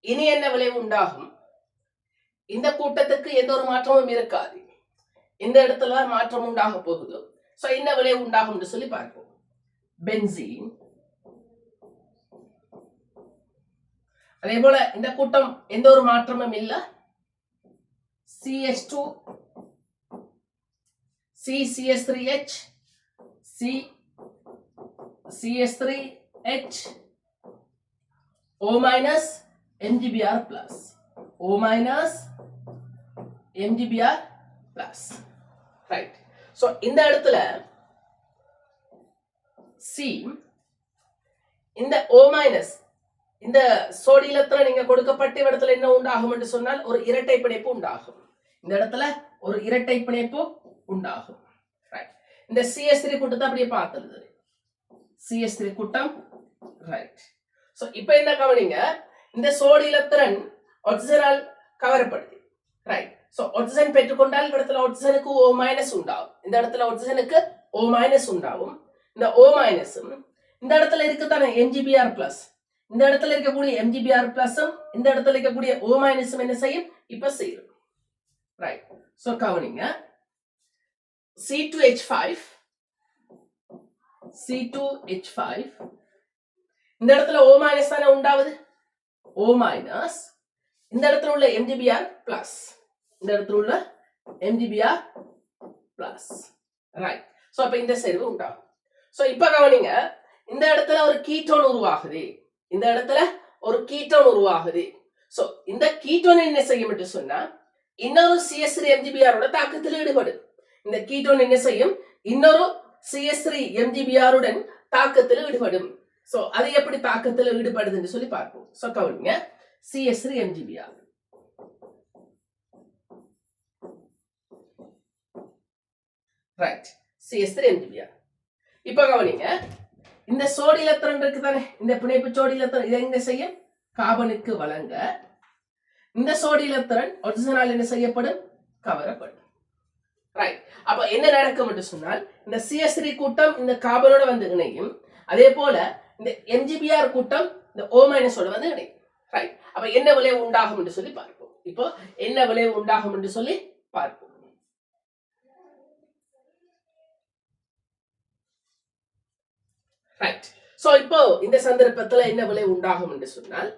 இனி என்ன விளைவு உண்டாகும்? இந்த கூட்டத்துக்கு எந்த ஒரு மாற்றமும் இருக்காது. இந்த இடத்துல மாற்றம் உண்டாக போகுது. சோ என்ன விளைவு உண்டாகும் என்று சொல்லி பார்ப்போம். பென்சீன், அதே போல இந்த கூட்டம் எந்த ஒரு மாற்றமும் இல்ல. CH2 CCS3H CCS3H O minus MgBr plus O minus MgBr plus right. so இந்த இடத்துல C இந்த O minus இந்த சோடியத்துல நீங்க கொடுக்கப்பட்ட இடத்துல என்ன உண்டாகும் என்று சொன்னால் ஒரு இரட்டை பிணைப்பு உண்டாகும். இந்த இடத்துல ஒரு இரட்டை பிணைப்பு உண்டாகும். ரைட். இந்த CS3 கூட்டத்தை அப்படியே பார்த்துருது. CS3 கூட்டம் ரைட். சோ இப்போ என்ன கவனிங்க, இந்த சோடியத்திரன் ஆக்சிஜனால் கவரப்படுது. ரைட். சோ ஆக்சிஜன் பெற்றுக்கொண்டால் இந்த இடத்துல ஆக்சிஜனுக்கு O மைனஸ் உண்டாகும். இந்த இடத்துல ஆக்சிஜனுக்கு O மைனஸ் உண்டாகும். இந்த O மைனஸும் இந்த இடத்துல இருக்குதானே MgBr பிளஸ், இந்த இடத்துல இருக்கக்கூடிய MgBr பிளஸும் இந்த இடத்துல இருக்கக்கூடிய O மைனஸும் என்ன செய்யும்? இப்ப சேரும். ரைட். சோ கவனிங்க, C2H5 இந்த இடத்துல O மைனஸ் தானே உண்டாவது. O மைனஸ் இந்த இடத்துல உள்ள MgBr பிளஸ், இந்த இடத்துல உள்ள MgBr பிளஸ். ரைட். சோ அப்ப இந்த சேர்வு உண்டாகும். சோ இப்ப கவனிங்க, இந்த இடத்துல ஒரு கீட்டோன் உருவாகுது. இந்த இடத்துல ஒரு கீட்டோன் உருவாகுது. சோ இந்த கீட்டோன் என்ன செய்யும் என்று சொன்னா இன்னொரு CH3 MgBr ஓட தாக்கத்தில் ஈடுபடும். இந்த கீட்டோன் என்ன செய்யும்? இன்னொரு CH3 MgBr உடன் தாக்கத்தில் ஈடுபடும். சோ அது எப்படி தாக்கத்தில் ஈடுபடுதுன்னு சொல்லி பார்ப்போம். சோ கவனிங்க, CH3 MgBr right, CH3 MgBr. இப்ப கவனிங்க, இந்த சோடியத்திரன் இருக்கு தானே, இந்த பிணைப்பு சோடியத்திரன் இதை என்ன செய்யும்? கார்பனுக்கு வழங்க இந்த சோடியத்திரன் ஆக்சிஜனால் என்ன செய்யப்படும்? கவரப்படும். ரைட். அப்ப என்ன நடக்கும் என்று சொன்னால் இந்த CH3 கூட்டம் இந்த கார்பனோட வந்து இணையும். அதே போல இந்த MgBr கூட்டம் இந்த O மைனஸோட வந்து இணையும். ரைட். அப்ப என்ன விளைவு உண்டாகும் என்று சொல்லி பார்ப்போம். இப்போ என்ன விளைவு உண்டாகும் என்று சொல்லி பார்ப்போம். ரைட். சோ இப்போ இந்த சந்தர்ப்பத்துல என்ன விளைவு உண்டாகும் என்று சொன்னால்